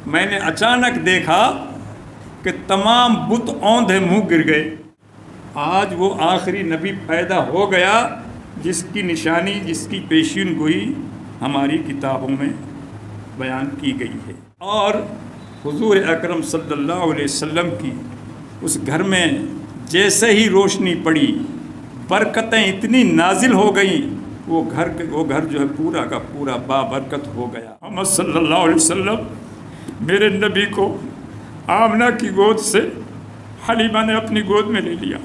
میں نے اچانک دیکھا کہ تمام بت اوندھے منہ گر گئے۔ آج وہ آخری نبی پیدا ہو گیا جس کی نشانی، جس کی پیشین گوئی ہماری کتابوں میں بیان کی گئی ہے۔ اور حضور اکرم صلی اللہ علیہ وسلم کی اس گھر میں جیسے ہی روشنی پڑی، برکتیں اتنی نازل ہو گئیں، وہ گھر جو ہے پورا کا پورا بابرکت ہو گیا۔ محمد صلی اللہ علیہ وسلم میرے نبی کو آمنہ کی گود سے حلیمہ نے اپنی گود میں لے لیا۔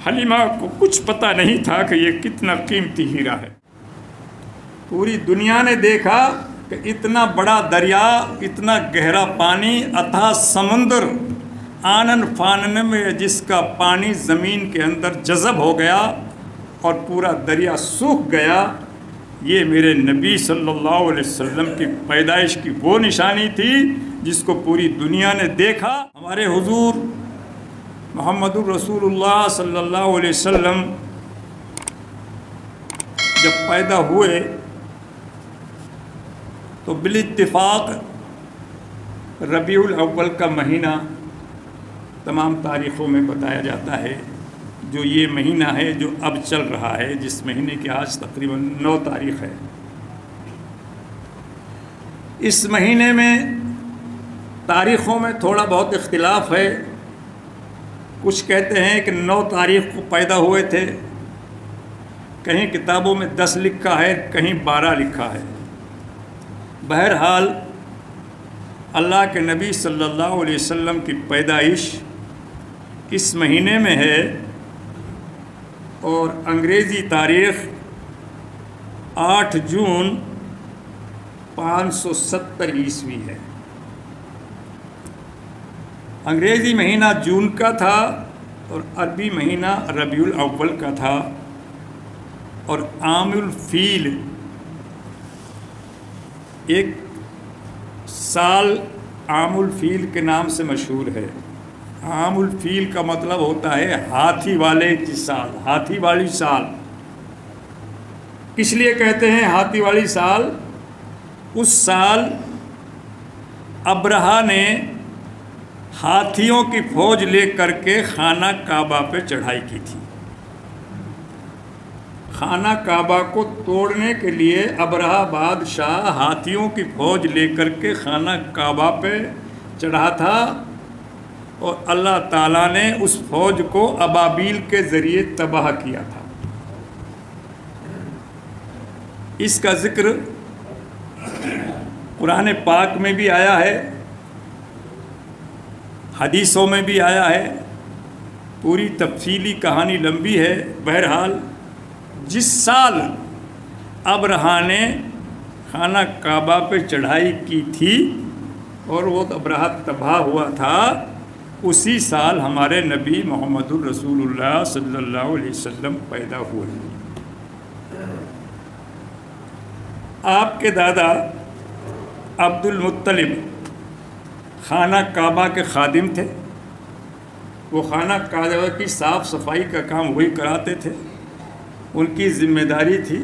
حلیمہ کو کچھ پتہ نہیں تھا کہ یہ کتنا قیمتی ہیرا ہے۔ پوری دنیا نے دیکھا کہ اتنا بڑا دریا، اتنا گہرا پانی، اتھاہ سمندر، آنن فانن میں جس کا پانی زمین کے اندر جذب ہو گیا اور پورا دریا سوکھ گیا، یہ میرے نبی صلی اللہ علیہ وسلم کی پیدائش کی وہ نشانی تھی جس کو پوری دنیا نے دیکھا۔ ہمارے حضور محمد الرسول اللہ صلی اللہ علیہ وسلم جب پیدا ہوئے تو بالاتفاق ربیع الاول کا مہینہ تمام تاریخوں میں بتایا جاتا ہے، جو یہ مہینہ ہے جو اب چل رہا ہے، جس مہینے کی آج تقریباً 9 تاریخ ہے۔ اس مہینے میں تاریخوں میں تھوڑا بہت اختلاف ہے۔ کچھ کہتے ہیں کہ 9 تاریخ کو پیدا ہوئے تھے، کہیں کتابوں میں 10 لکھا ہے، کہیں 12 لکھا ہے۔ بہرحال اللہ کے نبی صلی اللہ علیہ وسلم کی پیدائش اس مہینے میں ہے، اور انگریزی تاریخ 8 جون 570 عیسوی ہے۔ انگریزی مہینہ جون کا تھا اور عربی مہینہ ربیع الاول کا تھا، اور عام الفیل ایک سال عام الفیل کے نام سے مشہور ہے۔ عام الفیل کا مطلب ہوتا ہے ہاتھی والے کی سال، ہاتھی والی سال۔ اس لیے کہتے ہیں ہاتھی والی سال، اس سال ابرہہ نے ہاتھیوں کی فوج لے کر کے خانہ کعبہ پہ چڑھائی کی تھی۔ خانہ کعبہ کو توڑنے کے لیے ابرہہ بادشاہ ہاتھیوں کی فوج لے کر کے خانہ کعبہ پہ چڑھا تھا، اور اللہ تعالیٰ نے اس فوج کو ابابیل کے ذریعے تباہ کیا تھا۔ اس کا ذکر قرآن پاک میں بھی آیا ہے، حدیثوں میں بھی آیا ہے، پوری تفصیلی کہانی لمبی ہے۔ بہرحال جس سال ابرہہ نے خانہ کعبہ پہ چڑھائی کی تھی اور وہ ابرہہ تباہ ہوا تھا، اسی سال ہمارے نبی محمد الرسول اللہ صلی اللہ علیہ وسلم پیدا ہوئے۔ آپ کے دادا عبد المطلب خانہ کعبہ کے خادم تھے۔ وہ خانہ کعبہ کی صاف صفائی کا کام وہی کراتے تھے، ان کی ذمہ داری تھی،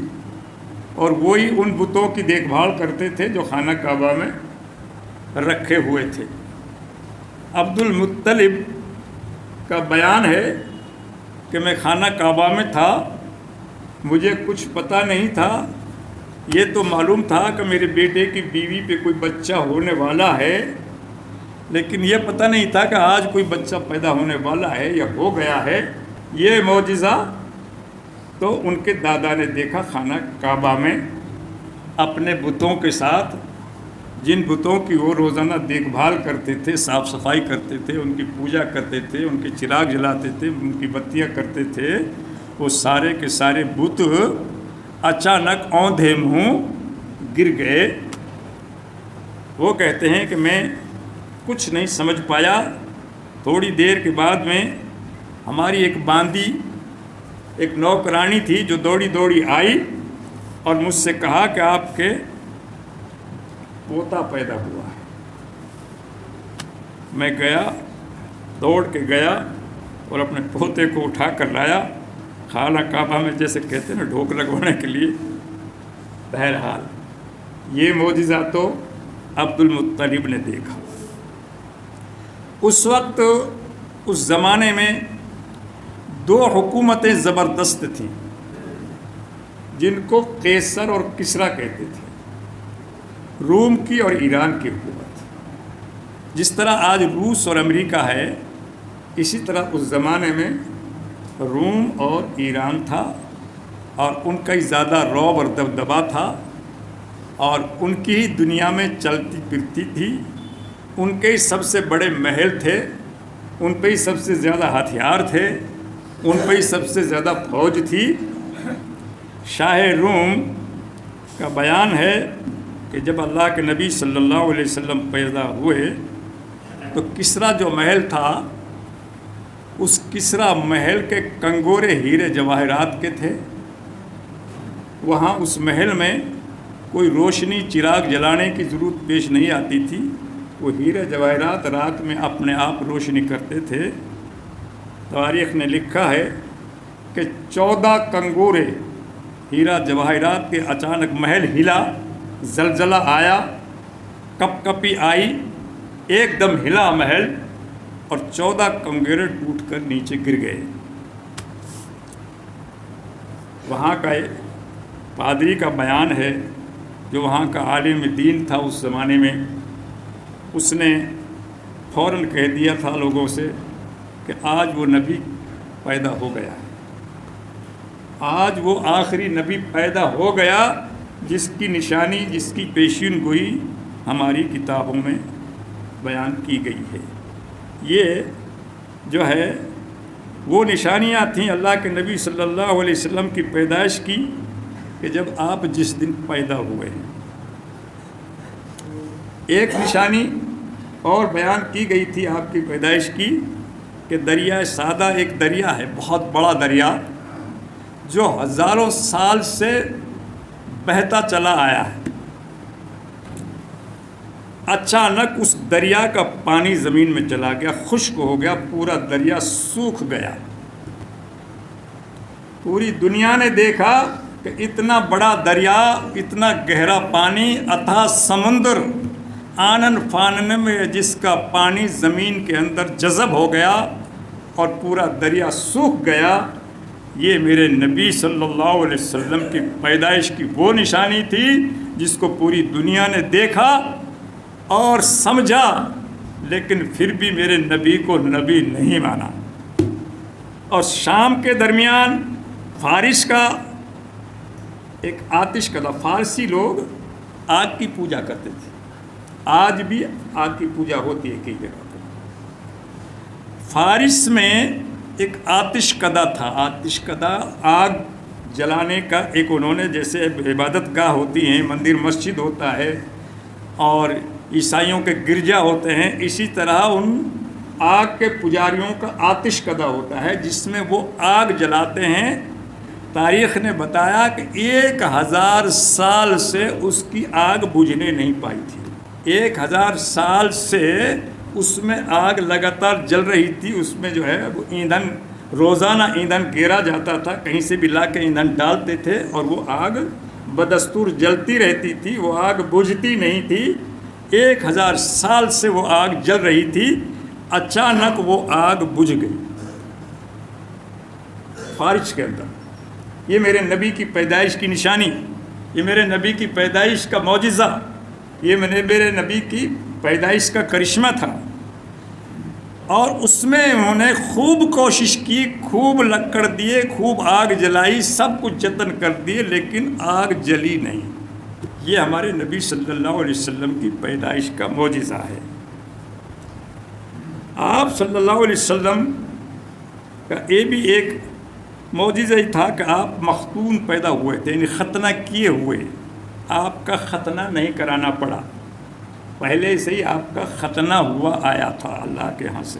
اور وہی ان بتوں کی دیکھ بھال کرتے تھے جو خانہ کعبہ میں رکھے ہوئے تھے۔ عبد المطلب کا بیان ہے کہ میں خانہ کعبہ میں تھا، مجھے کچھ پتہ نہیں تھا، یہ تو معلوم تھا کہ میرے بیٹے کی بیوی پہ کوئی بچہ ہونے والا ہے، لیکن یہ پتہ نہیں تھا کہ آج کوئی بچہ پیدا ہونے والا ہے یا ہو گیا ہے۔ یہ معجزہ تو ان کے دادا نے دیکھا خانہ کعبہ میں اپنے بتوں کے ساتھ، جن بتوں کی وہ روزانہ دیکھ بھال کرتے تھے، صاف صفائی کرتے تھے، ان کی پوجا کرتے تھے، ان کے چراغ جلاتے تھے، ان کی بتیاں کرتے تھے، وہ سارے کے سارے بت اچانک اوندھے منہ گر گئے۔ وہ کہتے ہیں کہ میں کچھ نہیں سمجھ پایا۔ تھوڑی دیر کے بعد میں ہماری ایک باندی، ایک نوکرانی تھی جو دوڑی دوڑی آئی اور مجھ سے کہا کہ آپ کے پوتا پیدا ہوا ہے۔ میں گیا، دوڑ کے گیا اور اپنے پوتے کو اٹھا کر لایا، خانہ کعبہ میں جیسے کہتے ہیں نا ڈھوک لگوانے کے لیے۔ بہرحال یہ معجزہ تو عبد المطلب نے دیکھا۔ اس وقت اس زمانے میں دو حکومتیں زبردست تھیں جن کو قیصر اور کسریٰ کہتے تھے، روم کی اور ایران کی حکومت۔ جس طرح آج روس اور امریکہ ہے، اسی طرح اس زمانے میں روم اور ایران تھا، اور ان کا ہی زیادہ رعب اور دبدبا تھا، اور ان کی ہی دنیا میں چلتی پھرتی تھی، ان کے ہی سب سے بڑے محل تھے، ان پہ ہی سب سے زیادہ ہتھیار تھے، ان پہ ہی سب سے زیادہ فوج تھی۔ شاہ روم کا بیان ہے کہ جب اللہ کے نبی صلی اللہ علیہ وسلم پیدا ہوئے تو کسریٰ جو محل تھا، اس کسریٰ محل کے کنگورے ہیرے جواہرات کے تھے۔ وہاں اس محل میں کوئی روشنی چراغ جلانے کی ضرورت پیش نہیں آتی تھی، وہ ہیرے جواہرات رات میں اپنے آپ روشنی کرتے تھے۔ تاریخ نے لکھا ہے کہ 14 کنگورے ہیرا جواہرات کے اچانک محل ہلا، زلزلہ آیا، کپ کپی آئی، ایک دم ہلا محل، اور 14 کنگورے ٹوٹ کر نیچے گر گئے۔ وہاں کا پادری کا بیان ہے، جو وہاں کا عالم دین تھا اس زمانے میں، اس نے فوراً کہہ دیا تھا لوگوں سے کہ آج وہ نبی پیدا ہو گیا ہے، آج وہ آخری نبی پیدا ہو گیا جس کی نشانی، جس کی پیشین گوئی ہماری کتابوں میں بیان کی گئی ہے۔ یہ جو ہے وہ نشانیاں تھیں اللہ کے نبی صلی اللہ علیہ وسلم کی پیدائش کی، کہ جب آپ جس دن پیدا ہوئے۔ ایک نشانی اور بیان کی گئی تھی آپ کی پیدائش کی کہ دریائے سادہ ایک دریا ہے، بہت بڑا دریا، جو ہزاروں سال سے بہتا چلا آیا ہے۔ اچانک اس دریا کا پانی زمین میں چلا گیا، خشک ہو گیا، پورا دریا سوکھ گیا۔ پوری دنیا نے دیکھا کہ اتنا بڑا دریا، اتنا گہرا پانی، اتھا سمندر، آنن فانن میں جس کا پانی زمین کے اندر جذب ہو گیا اور پورا دریا سوکھ گیا، یہ میرے نبی صلی اللہ علیہ وسلم کی پیدائش کی وہ نشانی تھی جس کو پوری دنیا نے دیکھا اور سمجھا، لیکن پھر بھی میرے نبی کو نبی نہیں مانا۔ اور شام کے درمیان فارس کا ایک آتش کدا، فارسی لوگ آگ کی پوجا کرتے تھے، آج بھی آگ کی پوجا ہوتی ہے کئی جگہ پہ۔ فارس میں ایک آتش کدا تھا، آتش کدا آگ جلانے کا ایک انہوں نے، جیسے عبادت گاہ ہوتی ہیں، مندر مسجد ہوتا ہے اور عیسائیوں کے گرجا ہوتے ہیں، اسی طرح ان آگ کے پجاریوں کا آتش کدا ہوتا ہے جس میں وہ آگ جلاتے ہیں۔ تاریخ نے بتایا کہ 1000 سال سے اس کی آگ بجھنے نہیں پائی تھی، 1000 سال سے اس میں آگ لگاتار جل رہی تھی۔ اس میں جو ہے وہ ایندھن، روزانہ ایندھن گیرا جاتا تھا، کہیں سے بھی لا کے ایندھن ڈالتے تھے اور وہ آگ بدستور جلتی رہتی تھی، وہ آگ بجھتی نہیں تھی۔ 1000 سال سے وہ آگ جل رہی تھی، اچانک وہ آگ بجھ گئی فارس کے اندر۔ یہ میرے نبی کی پیدائش کی نشانی، یہ میرے نبی کی پیدائش کا معجزہ، یہ میرے نبی کی پیدائش کا کرشمہ تھا۔ اور اس میں انہوں نے خوب کوشش کی، خوب لکڑ دیے، خوب آگ جلائی، سب کچھ جتن کر دیے، لیکن آگ جلی نہیں۔ یہ ہمارے نبی صلی اللہ علیہ وسلم کی پیدائش کا معجزہ ہے۔ آپ صلی اللہ علیہ وسلم کا یہ بھی ایک معجزہ ہی تھا کہ آپ مختون پیدا ہوئے تھے، یعنی ختنہ کیے ہوئے، آپ کا ختنہ نہیں کرانا پڑا، پہلے سے ہی آپ کا ختنہ ہوا آیا تھا اللہ کے ہاں سے۔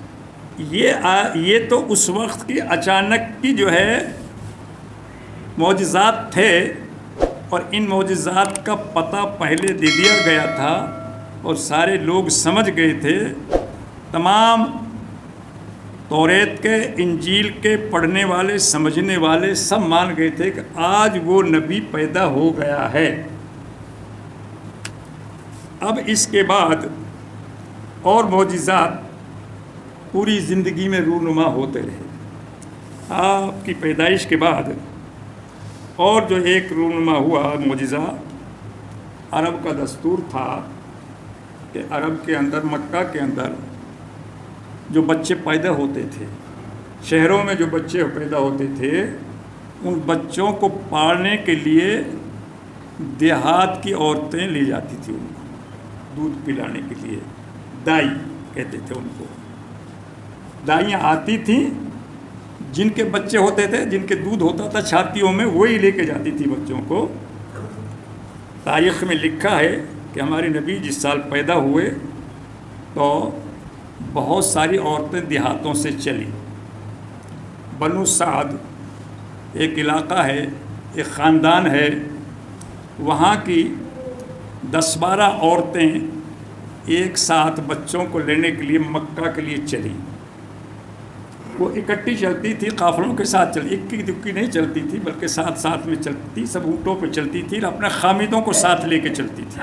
یہ تو اس وقت کی اچانک کی جو ہے معجزات تھے، اور ان معجزات کا پتہ پہلے دے دیا گیا تھا اور سارے لوگ سمجھ گئے تھے۔ تمام توریت کے، انجیل کے پڑھنے والے، سمجھنے والے سب مان گئے تھے کہ آج وہ نبی پیدا ہو گیا ہے۔ اب اس کے بعد اور معجزات پوری زندگی میں رونما ہوتے رہے۔ آپ کی پیدائش کے بعد اور جو ایک رونما ہوا معجزہ، عرب کا دستور تھا کہ عرب کے اندر، مکہ کے اندر جو بچے پیدا ہوتے تھے، شہروں میں جو بچے پیدا ہوتے تھے، ان بچوں کو پالنے کے لیے دیہات کی عورتیں لے جاتی تھیں ان کو دودھ پلانے کے لیے۔ دائی کہتے تھے ان کو۔ دائیاں آتی تھیں، جن کے بچے ہوتے تھے، جن کے دودھ ہوتا تھا چھاتیوں میں، وہی لے کے جاتی تھی بچوں کو۔ تاریخ میں لکھا ہے کہ ہمارے نبی جس سال پیدا ہوئے تو بہت ساری عورتیں دیہاتوں سے چلی۔ بنو سعد ایک علاقہ ہے، ایک خاندان ہے، وہاں کی 10-12 عورتیں ایک ساتھ بچوں کو لینے کے لیے مکہ کے لیے چلی۔ وہ اکٹھی چلتی تھی، قافلوں کے ساتھ چلتی، اکی دکی نہیں چلتی تھی، بلکہ ساتھ ساتھ میں چلتی، سب اونٹوں پہ چلتی تھی، اپنے خامیدوں کو ساتھ لے کے چلتی تھی۔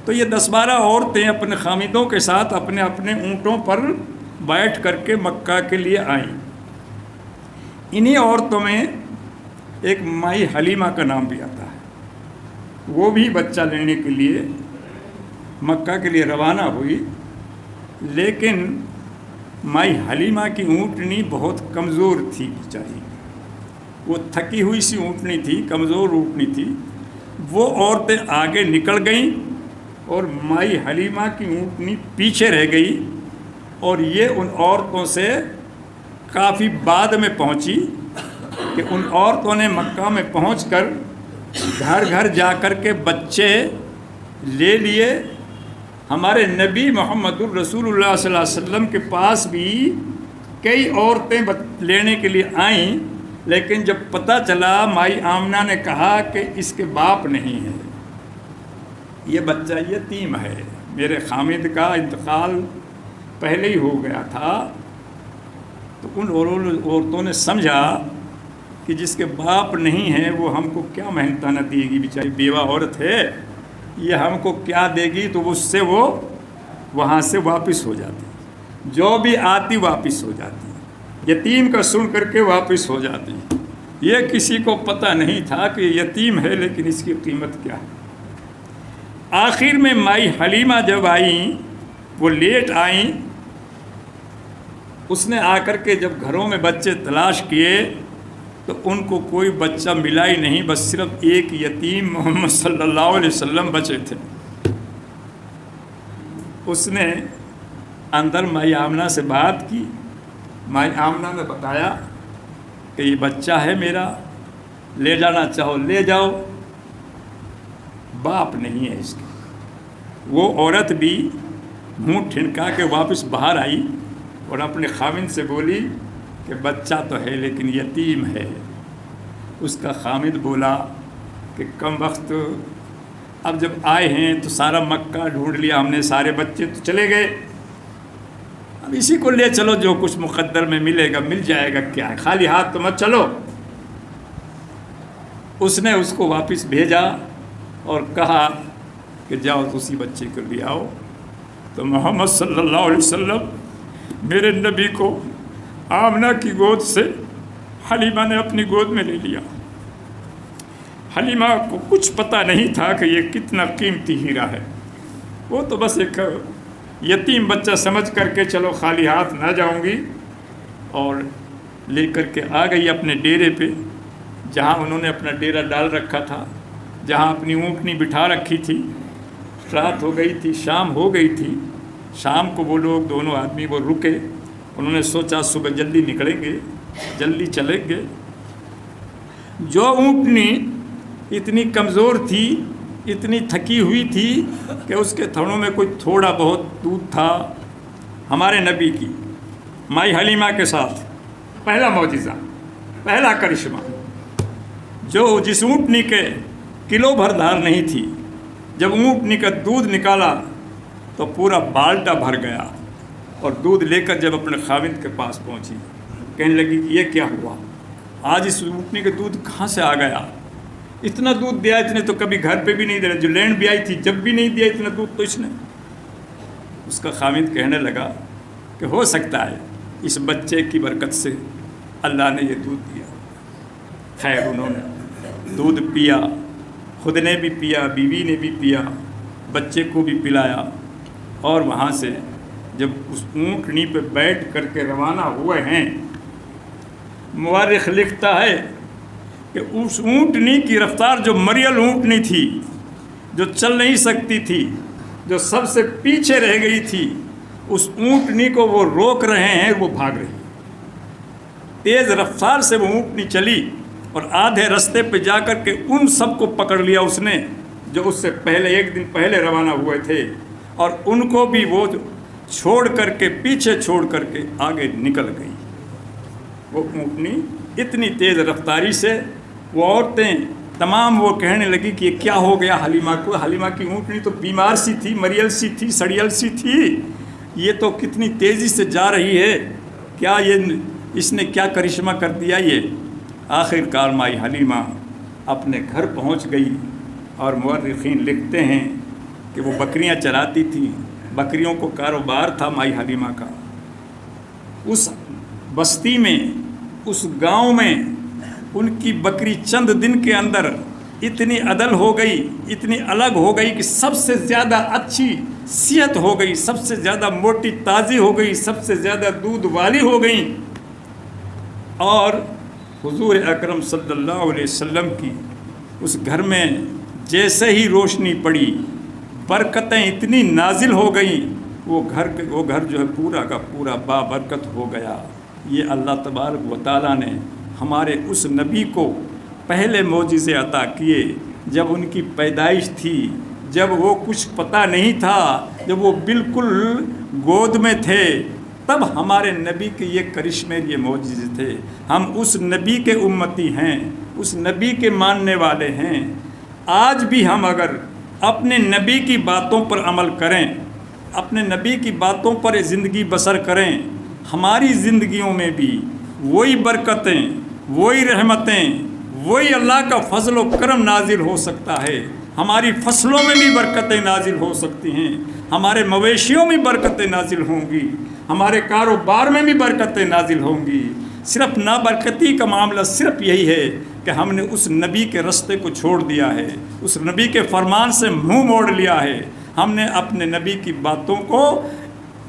تو یہ 10-12 عورتیں اپنے خامیدوں کے ساتھ اپنے اپنے اونٹوں پر بیٹھ کر کے مکہ کے لیے آئیں۔ انہی عورتوں میں ایک مائی حلیمہ کا نام بھی آتا ہے، وہ بھی بچہ لینے کے لیے مکہ کے لیے روانہ ہوئی، لیکن مائی حلیمہ کی اونٹنی بہت کمزور تھی بیچاری، وہ تھکی ہوئی سی اونٹنی تھی، کمزور اونٹنی تھی۔ وہ عورتیں آگے نکل گئیں اور مائی حلیمہ کی اونٹنی پیچھے رہ گئی، اور یہ ان عورتوں سے کافی بعد میں پہنچی کہ ان عورتوں نے مکہ میں پہنچ کر گھر گھر جا کر کے بچے لے لیے۔ ہمارے نبی محمد الرسول اللہ صلی اللہ علیہ وسلم کے پاس بھی کئی عورتیں لینے کے لیے آئیں، لیکن جب پتہ چلا، مائی آمنہ نے کہا کہ اس کے باپ نہیں ہے، یہ بچہ یتیم ہے، میرے خامد کا انتقال پہلے ہی ہو گیا تھا۔ تو ان عورتوں نے سمجھا کہ جس کے باپ نہیں ہے وہ ہم کو کیا محنتانہ دے گی، بیچاری بیوہ عورت ہے، یہ ہم کو کیا دے گی، تو اس سے وہ وہاں سے واپس ہو جاتی، جو بھی آتی واپس ہو جاتی، یتیم کا سن کر کے واپس ہو جاتی۔ یہ کسی کو پتہ نہیں تھا کہ یتیم ہے، لیکن اس کی قیمت کیا ہے۔ آخر میں مائی حلیمہ جب آئیں، وہ لیٹ آئیں، اس نے آ کر کے جب گھروں میں بچے تلاش کیے تو ان کو کوئی بچہ ملا ہی نہیں، بس صرف ایک یتیم محمد صلی اللہ علیہ وسلم بچے تھے۔ اس نے اندر مائی آمنہ سے بات کی، مائی آمنہ نے بتایا کہ یہ بچہ ہے میرا، لے جانا چاہو لے جاؤ، باپ نہیں ہے اس کے۔ وہ عورت بھی منہ ٹھنکا کے واپس باہر آئی اور اپنے خاوند سے بولی کہ بچہ تو ہے لیکن یتیم ہے۔ اس کا خاوند بولا کہ کم وقت، اب جب آئے ہیں تو سارا مکہ ڈھونڈ لیا ہم نے، سارے بچے تو چلے گئے، اب اسی کو لے چلو، جو کچھ مقدر میں ملے گا مل جائے گا، کیا ہے، خالی ہاتھ تو مت چلو۔ اس نے اس کو واپس بھیجا اور کہا کہ جاؤ اسی بچے کو لے آؤ۔ تو محمد صلی اللہ علیہ وسلم میرے نبی کو آمنہ کی گود سے حلیمہ نے اپنی گود میں لے لیا۔ حلیمہ کو کچھ پتہ نہیں تھا کہ یہ کتنا قیمتی ہیرا ہے، وہ تو بس ایک یتیم بچہ سمجھ کر کے چلو خالی ہاتھ نہ جاؤں گی، اور لے کر کے آ گئی اپنے ڈیرے پہ، جہاں انہوں نے اپنا ڈیرا ڈال رکھا تھا، جہاں اپنی اونٹنی بٹھا رکھی تھی۔ رات ہو گئی تھی، شام ہو گئی تھی۔ شام کو وہ لوگ دونوں آدمی وہ رکے، انہوں نے سوچا صبح جلدی نکلیں گے، جلدی چلیں گے۔ جو اونٹنی اتنی کمزور تھی، اتنی تھکی ہوئی تھی کہ اس کے تھنوں میں کوئی تھوڑا بہت دودھ تھا، ہمارے نبی کی مائی حلیمہ کے ساتھ پہلا معجزہ، پہلا کرشمہ، جو جس اونٹنی کے کلو بھر دھار نہیں تھی، جب اونٹنی کا دودھ نکالا تو پورا بالٹا بھر گیا، اور دودھ لے کر جب اپنے خاوند کے پاس پہنچی، کہنے لگی کہ یہ کیا ہوا، آج اس اونٹنی کے دودھ کہاں سے آ گیا، اتنا دودھ دیا اس نے تو کبھی گھر پہ بھی نہیں دیا، جو لینڈ بھی آئی تھی جب بھی نہیں دیا اتنا دودھ تو اس نے۔ اس کا خامد کہنے لگا کہ ہو سکتا ہے اس بچے کی برکت سے اللہ نے یہ دودھ دیا۔ خیر انہوں نے دودھ پیا، خود نے بھی پیا، بیوی نے بھی پیا، بچے کو بھی پلایا، اور وہاں سے جب اس اونٹنی پہ بیٹھ کر کے روانہ ہوئے ہیں، مورخ لکھتا ہے کہ اس اونٹنی کی رفتار جو مریل اونٹنی تھی، جو چل نہیں سکتی تھی، جو سب سے پیچھے رہ گئی تھی، اس اونٹنی کو وہ روک رہے ہیں، وہ بھاگ رہی۔ تیز رفتار سے وہ اونٹنی چلی اور آدھے رستے پہ جا کر کے ان سب کو پکڑ لیا اس نے جو اس سے پہلے ایک دن پہلے روانہ ہوئے تھے، اور ان کو بھی وہ چھوڑ کر کے پیچھے چھوڑ کر کے آگے نکل گئی۔ وہ اونٹنی اتنی تیز رفتاری سے، وہ عورتیں تمام وہ کہنے لگی کہ یہ کیا ہو گیا حلیمہ کو، حلیمہ کی اونٹنی تو بیمار سی تھی، مریل سی تھی، سڑیل سی تھی، یہ تو کتنی تیزی سے جا رہی ہے، کیا یہ اس نے کیا کرشمہ کر دیا یہ۔ آخر کار مائی حلیمہ اپنے گھر پہنچ گئی، اور مورخین لکھتے ہیں کہ وہ بکریاں چراتی تھیں، بکریوں کو کاروبار تھا مائی حلیمہ کا۔ اس بستی میں، اس گاؤں میں ان کی بکری چند دن کے اندر اتنی عدل ہو گئی، اتنی الگ ہو گئی کہ سب سے زیادہ اچھی صحت ہو گئی، سب سے زیادہ موٹی تازی ہو گئی، سب سے زیادہ دودھ والی ہو گئیں۔ اور حضور اکرم صلی اللہ علیہ وسلم کی اس گھر میں جیسے ہی روشنی پڑی، برکتیں اتنی نازل ہو گئیں، وہ گھر جو ہے پورا کا پورا بابرکت ہو گیا۔ یہ اللہ تبارک و تعالیٰ نے ہمارے اس نبی کو پہلے معجزے عطا کیے جب ان کی پیدائش تھی، جب وہ کچھ پتہ نہیں تھا، جب وہ بالکل گود میں تھے، تب ہمارے نبی کے یہ کرشمے، یہ معجزے تھے۔ ہم اس نبی کے امتی ہیں، اس نبی کے ماننے والے ہیں۔ آج بھی ہم اگر اپنے نبی کی باتوں پر عمل کریں، اپنے نبی کی باتوں پر زندگی بسر کریں، ہماری زندگیوں میں بھی وہی برکتیں، وہی رحمتیں، وہی اللہ کا فضل و کرم نازل ہو سکتا ہے۔ ہماری فصلوں میں بھی برکتیں نازل ہو سکتی ہیں، ہمارے مویشیوں میں برکتیں نازل ہوں گی، ہمارے کاروبار میں بھی برکتیں نازل ہوں گی۔ صرف نابرکتی کا معاملہ صرف یہی ہے کہ ہم نے اس نبی کے رستے کو چھوڑ دیا ہے، اس نبی کے فرمان سے منہ موڑ لیا ہے، ہم نے اپنے نبی کی باتوں کو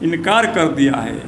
انکار کر دیا ہے۔